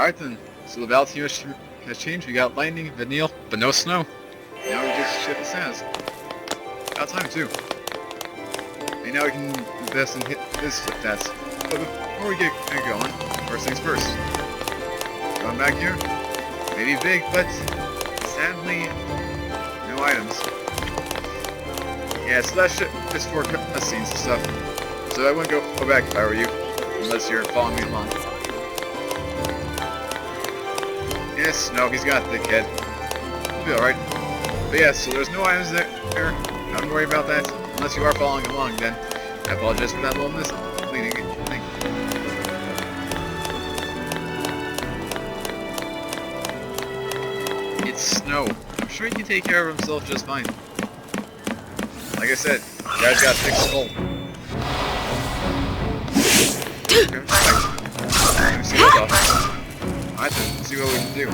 Alright then, so the battle team has changed. We got lightning, vanille, but no snow. Now we just ship the sands. About time too. And now we can invest and hit this stats. But before we get going, first things first. Going back here, maybe big, but sadly, no items. Yeah, so that's just for cutscenes and stuff. So I wouldn't go back if I were you, unless you're following me along. Yes, no, he's got a thick head. He'll be alright. But yeah, so there's no items there. Don't worry about that. Unless you are following along, then I apologize for that little misleading thing. It's snow. I'm sure he can take care of himself just fine. Like I said, the guy's got a thick skull. Okay. Let me see what's off. Alright then, let's see what we can do.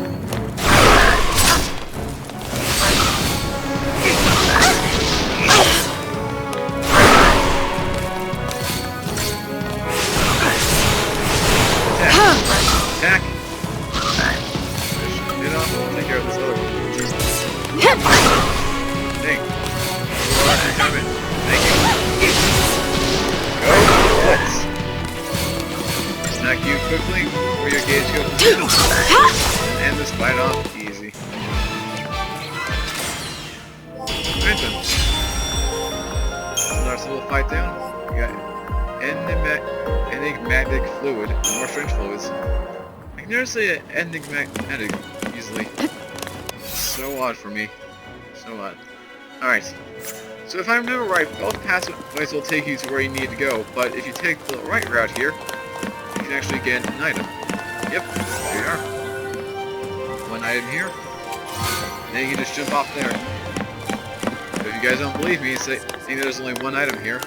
Attack! Get off, we'll take care of this other one. Dang. You're coming. Thank you. Go! Yes! Snack you quickly before your gauge goes to zero. And this fight off easy. Right then. Start this little fight down. We got enigmatic fluid, more strange fluids. I can never say enigmatic easily. So odd for me. So odd. Alright. So if I remember right, both pathways will take you to where you need to go, but if you take the right route here, you can actually get an item. Yep, there you are. One item here. Then you can just jump off there. But if you guys don't believe me, think there's only one item here.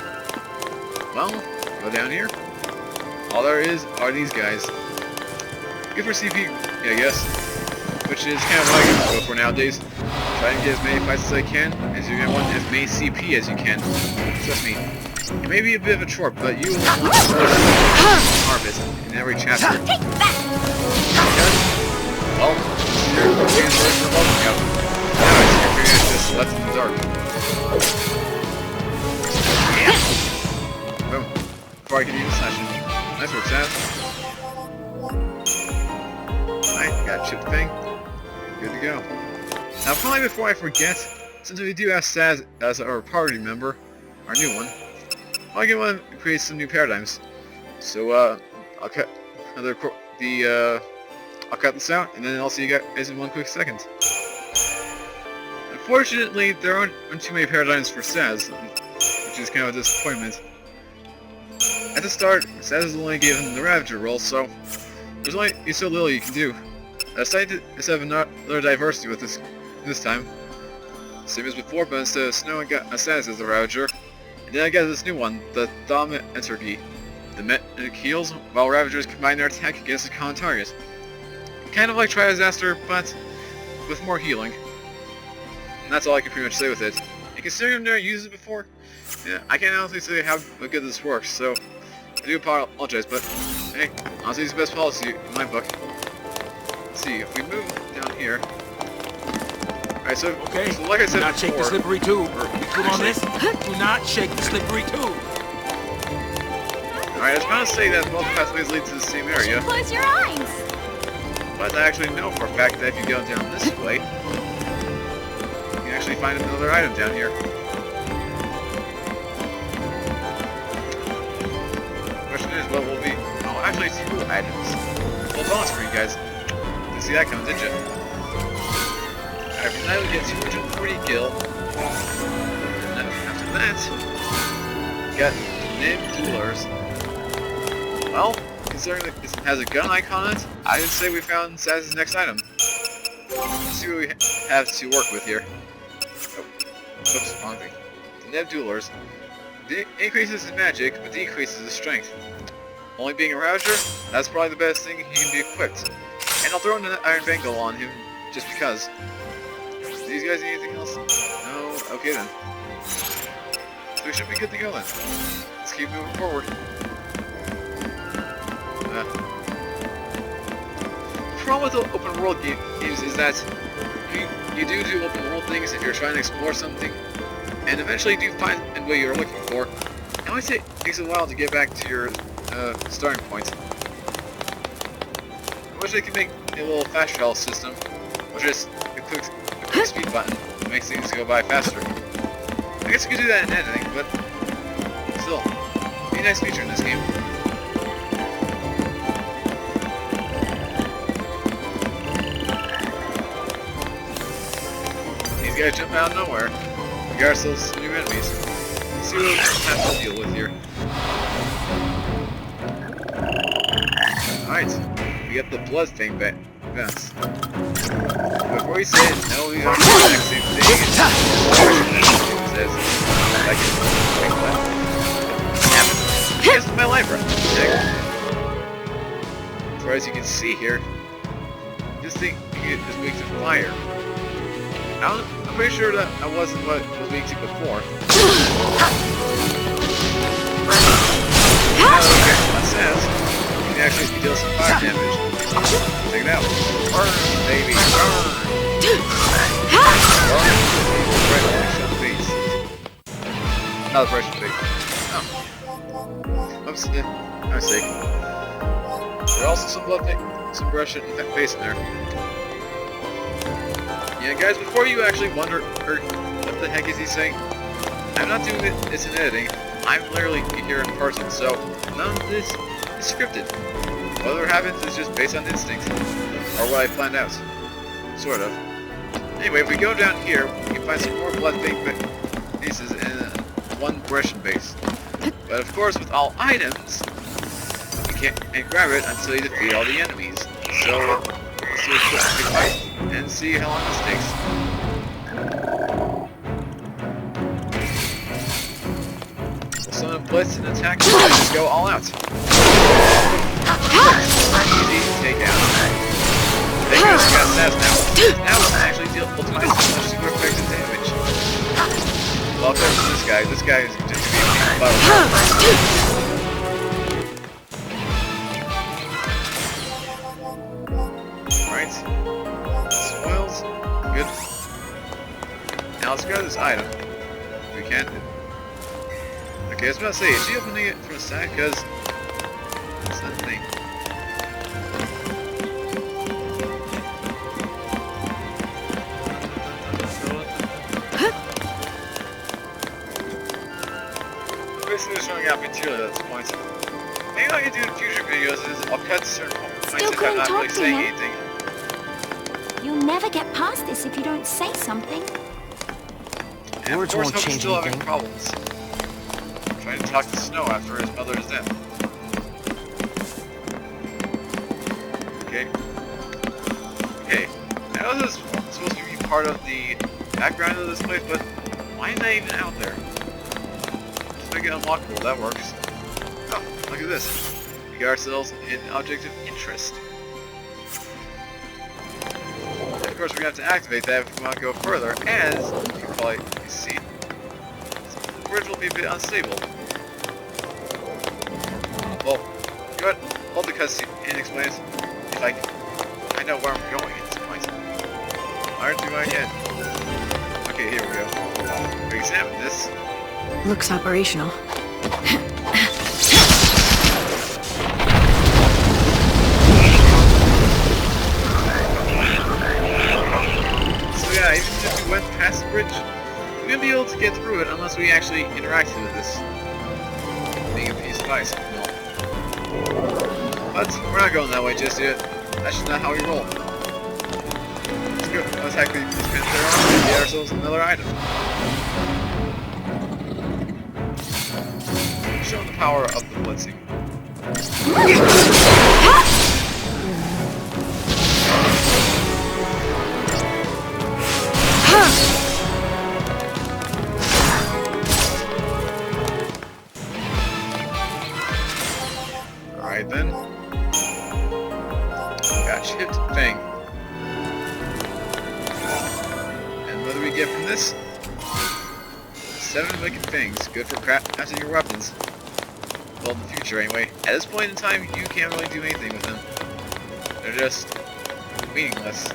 Well, go down here. All there is are these guys. Good for CP, yeah, I guess. Which is kind of what I go for nowadays. Try and get as many fights as I can, as you're going to want as many CP as you can. Trust me. It may be a bit of a chore, but you will want to harvest in every chapter. Take that! Well, you're getting ready for leveling up. Now it's your experience just left in the dark. Yeah! Boom. Before I can even slash it. Nice work, Saz. Alright, got a chip thing. Good to go. Now, finally, before I forget, since we do have Saz as our party member, our new one, I want to create some new paradigms. So, I'll cut I'll cut this out, and then I'll see you guys in one quick second. Unfortunately, there aren't too many paradigms for Saz, which is kind of a disappointment. At the start, Saz is only given the Ravager role, so there's only so little you can do. I decided to have another diversity with this time. Same as before, but instead of Snow, I got Saz as the Ravager. And then I got this new one, the Thaumaturgy. The Metric heals, while Ravagers combine their attack against a common target. Kind of like Tri-Disaster, but with more healing. And that's all I can pretty much say with it. And considering I've never used it before, yeah, I can't honestly say how good this works, so I do apologize, but hey, honestly it's the best policy in my book. Let's see, if we move down here... Alright, so, okay. So like I said do not before, shake the slippery tube. You put on this? Do not shake the slippery tube. Alright, I was going to say that both pathways lead to the same area. Close your eyes! But I actually know for a fact that if you go down this way, you can actually find another item down here. The question is, what will be... Oh, actually 2 items. Well, bonus for you guys. Didn't see that coming, did you? Alright, from that we get 240 gil. And then after that, we got Nibdulers. Well, considering it has a gun icon on it, I would say we found Saz's next item. Let's see what we have to work with here. Oh, oops, wrong thing. The Nibdulers. Increases his magic, but decreases his strength. Only being a Ravager, that's probably the best thing he can be equipped. And I'll throw an Iron Bangle on him, just because. Do these guys need anything else? No? Okay then. So we should be good to go then. Let's keep moving forward. problem with open world games is that you do open world things if you're trying to explore something, and eventually you do find what you're looking for. It always takes a while to get back to your starting point. I wish they could make a little fast travel system, or just a quick speed button that makes things go by faster. I guess you could do that in editing, but still, be a nice feature in this game. These guys jump out of nowhere. We got ourselves some new enemies. Let's see what we have to deal with here. Alright, we got the blood thing events. Before you say it, no, we don't do the exact same thing. It says, I can make that. Here's my Libra. So as you can see here, this thing is weak to fire. I'm pretty sure that I wasn't what it was weak to before. That says you can actually deal some fire damage. Check it out. Burn, baby, burn! Another brush face. Oh. Oops, I'm mistake. There's also some blood, some brush and face in there. Yeah, guys, before you actually wonder, what the heck is he saying? I'm not doing this in editing. I'm literally here in person, so none of this is scripted. Whatever happens is just based on instinct, or what I planned out. Sort of. Anyway, if we go down here, we can find some more blood faces and one Gresham base. But of course, with all items, you can't grab it until you defeat all the enemies. So, let's do a quick fight and see how long this takes. We'll summon Blitz and attack and just go all out. Easy takedown. They just got stats now. Now we can actually deal ultimate much super effective damage. Well, compared to this guy is just gonna be a battle. Alright. Spoils. Good. Now let's grab this item. If we can. Okay, I was about to say, is she opening it from the side? Because it's that thing. Basically just running out material at this point. Maybe what I can do in future videos is I'll cut certain points if I'm not really saying anything. You'll never get past this if you don't say something. And of course, Hope's still having problems. Trying to talk to Snow after his mother's death. Okay. Okay. I know this is supposed to be part of the background of this place, but why is that even out there? Just make it unlockable, that works. Oh, look at this. We got ourselves an object of interest. And of course, we're going to have to activate that if we want to go further, as you can probably see, the bridge will be a bit unstable. Well, you know what? I'll have to cutscene and explain it if I know where I'm going at this point. Alright, do I again. Okay, here we go. We examine this. Looks operational. So yeah, even if we went past the bridge, we wouldn't be able to get through it unless we actually interacted with this being a piece of ice. No. But we're not going that way just yet. That's just not how we roll. Let's go. Let's actually spin there on and get ourselves another item. Showing the power of the blitzing. Alright then. Got chipped thing. And what do we get from this? 7 wicked things, good for crafting your weapons. Well, in the future anyway. At this point in time, you can't really do anything with them. They're just meaningless. I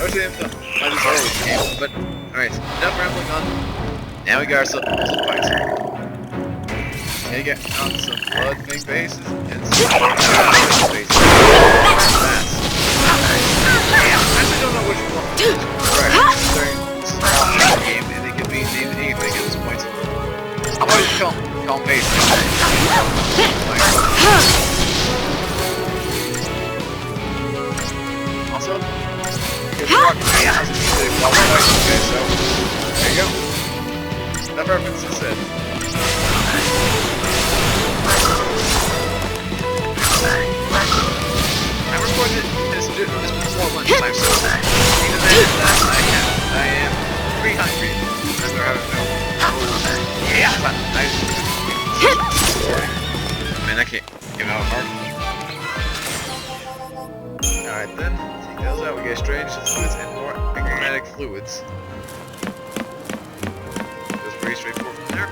would say I just always this game, but alright, enough rambling on. Now we got ourselves some fights. Gotta get on some blood-fake bases and some bases. Fast. Yeah, I actually don't know which one. Right, considering this is a game and they can be named anything at this point. I'm always call them bases. Also, because we're walking around, I was usually following like this guy, so there you go. Enough references said. I recorded this before lunchtime, so even then, I am pretty hungry. After having no. Yeah, man, I can't give out a heart. Alright then, take those out. We get strange fluids and more agmatic fluids. Goes pretty straightforward from there.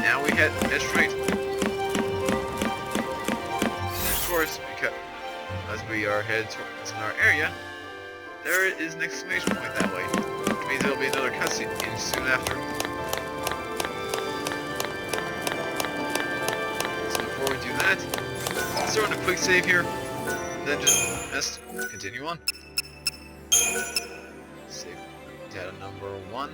Now we head straight. Of course, because as we are headed towards our area, there is an exclamation point that way, which means there will be another cutscene soon after. So before we do that, let's throw in a quick save here, and then just continue on. Save data number 1.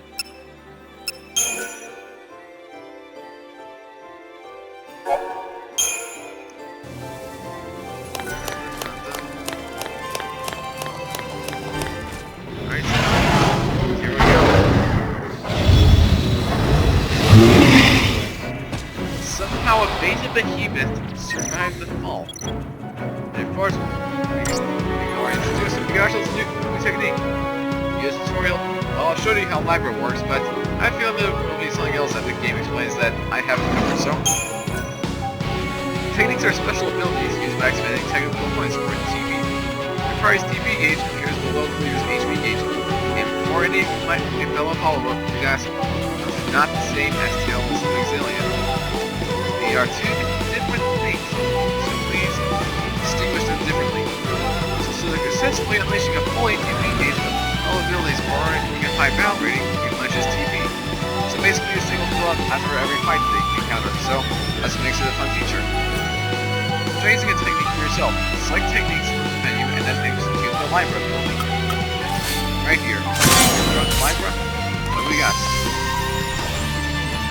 Somehow a beta behemoth survived the fall. And of course, we are introduced to Pigacho's new technique. Use tutorial. I'll show you how Libra works, but I feel there will be something else that the game explains that I haven't covered, so. Techniques are special abilities used by expanding technical points for TP. The price TP gauge appears below the player's HP gauge. And for any fellow follower, Pigacho is not the same as Tails and Exilian. They are two different things, so please distinguish them differently. So they're successfully unleashing a full ATP gauge with all abilities or a high battle rating, you unleashes TP. So basically a single fill up after every fight they encounter, so that's what makes it a fun feature. Try using a technique for yourself. Select techniques from the menu and then execute the Libra ability. Right here. Run the Libra. What do we got?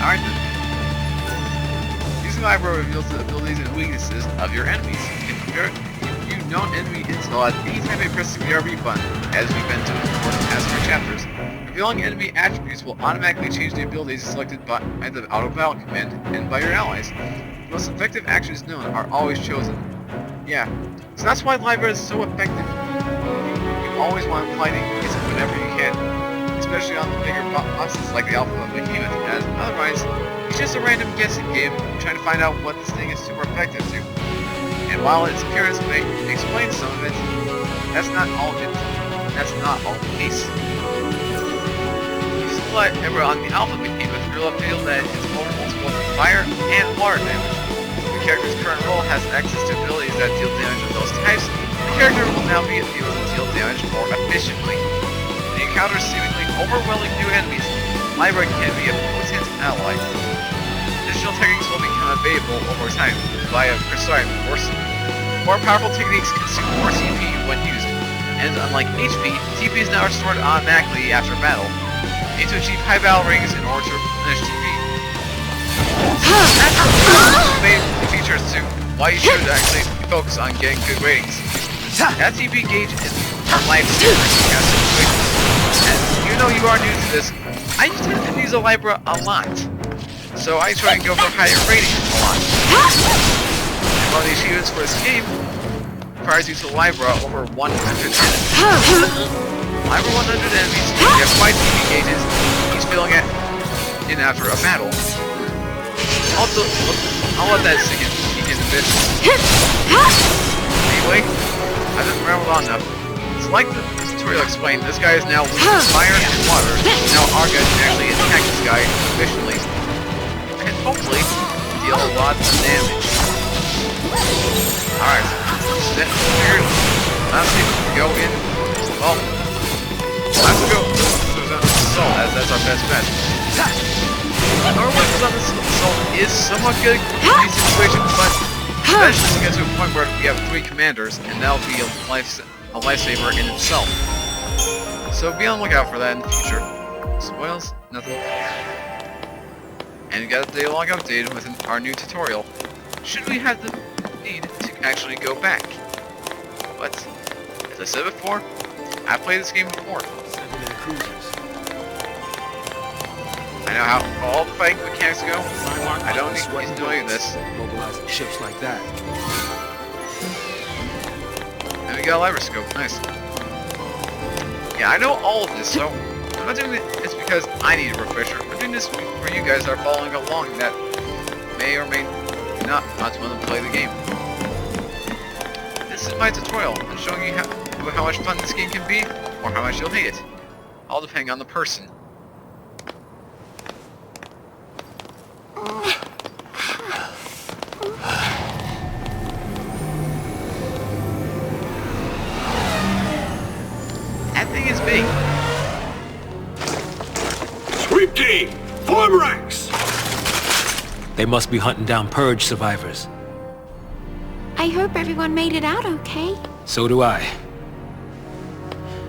Alright then. Libra reveals the abilities and weaknesses of your enemies. You can view known enemy intel at any time by pressing the RB button, as we've been doing for the past 3 chapters. Revealing enemy attributes will automatically change the abilities selected by the auto-battle command and by your allies. The most effective actions known are always chosen. Yeah, so that's why Libra is so effective. You always want to apply these whenever you can, especially on the bigger bosses like the Alpha Behemoth, as otherwise, it's just a random guessing game, trying to find out what this thing is super effective to. And while its appearance may explain some of it, that's not all the case. Using the Libra on the Alpha Behemoth, you'll reveal that it's vulnerable to both fire and water damage. The character's current role has access to abilities that deal damage of those types. The character will now be able to deal damage more efficiently. When you encounter seemingly overwhelming new enemies, Libra can be a potent ally. Additional techniques will become available over time via Crystarium, of course. More powerful techniques consume more TP when used, and unlike HP, TP is now restored automatically after battle. You need to achieve high battle rings in order to replenish TP. That's the main features too, why you should actually focus on getting good ratings. That TP gauge is a lifesaver in kind of situations, and you know you are new to this, I tend to use a Libra a lot. So I try and go for higher ratings a lot. And one of the achievements for this game requires you to Libra over 100 enemies. Libra 100 enemies, you have 5 TP gauges, each filling it in after a battle. I'll let that sink in a bit. Anyway, I've been rambled on enough. It's like the tutorial explained, this guy is now weak to fire and water. Now our guy can actually attack this guy efficiently. And hopefully deal a lot of damage. Alright. Instead, figured, honestly, go in. Well, let's go. Assault, as that's our best bet. Normally, on this assault is somewhat good in these situations, but eventually we'll get to a point where we have 3 commanders, and that'll be a lifesaver in itself. So be on the lookout for that in the future. Spoils? Nothing. And we got a day log updated with our new tutorial. Should we have the need to actually go back? But, as I said before, I've played this game before. 7-minute cruisers. I know how all the fighting mechanics go. I don't need to do any of this. Mobilizing ships like that. And we got a Librascope. Nice. Yeah, I know all of this, so I'm not doing this because I need a refresher. I'm doing this for you guys that are following along that may or may not want to play the game. This is my tutorial. I'm showing you how much fun this game can be, or how much you'll hate it. All depending on the person. That thing is big. Sweep team, form ranks! They must be hunting down Purge survivors. I hope everyone made it out okay. So do I.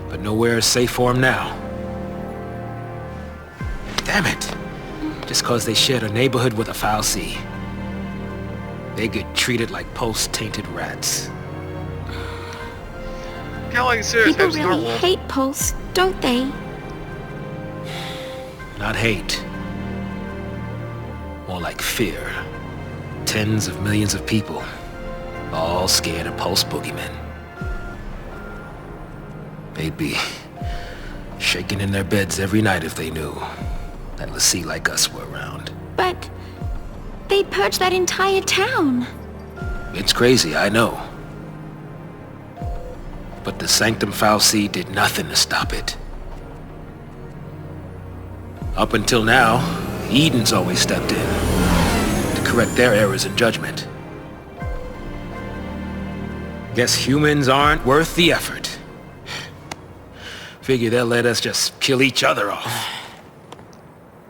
But nowhere is safe for them now. Damn it! Just cause they shared a neighborhood with a foul sea. They get treated like post-tainted rats. Kinda like People stereotypes in our really world. hate Pulse, don't they? Not hate. More like fear. Tens of millions of people, all scared of Pulse boogeymen. They'd be shaking in their beds every night if they knew that Lassie like us were around. But they purged that entire town. It's crazy, I know. But the Sanctum Foul Sea did nothing to stop it. Up until now, Eden's always stepped in to correct their errors in judgment. Guess humans aren't worth the effort. Figure they'll let us just kill each other off.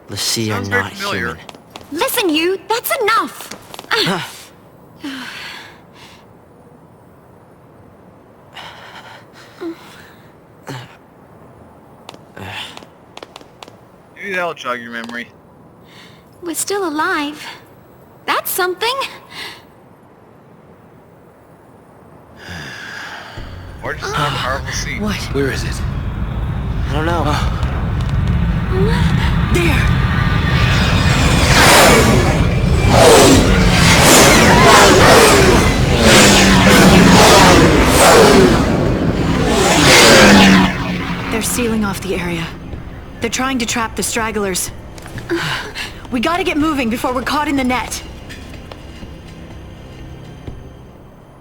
Lassie are Sounds very not familiar. human. Listen, you, that's enough! Maybe that'll jog your memory. We're still alive. That's something. Or just not a powerful scene. What? Where is it? I don't know. There! They're sealing off the area. They're trying to trap the stragglers. We gotta get moving before we're caught in the net.